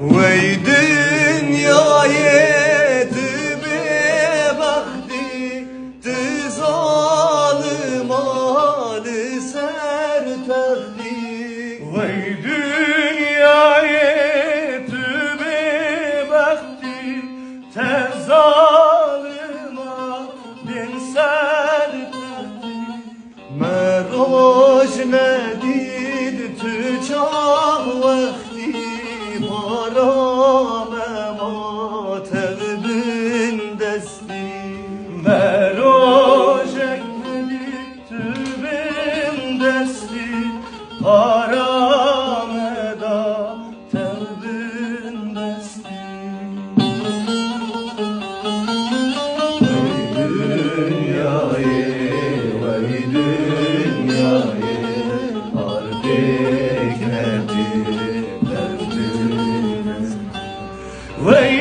Vey dünyayı bebakti tı zalim ali sertefti. Vey dünyayı bebakti te zalim alin sertefti. Meroj nedid tü çah vakti parame matevbin desti. Merojek dedik tübin desti parameda tevbin desti. Vey dünyayı harbek nerdi derdiniz. Vey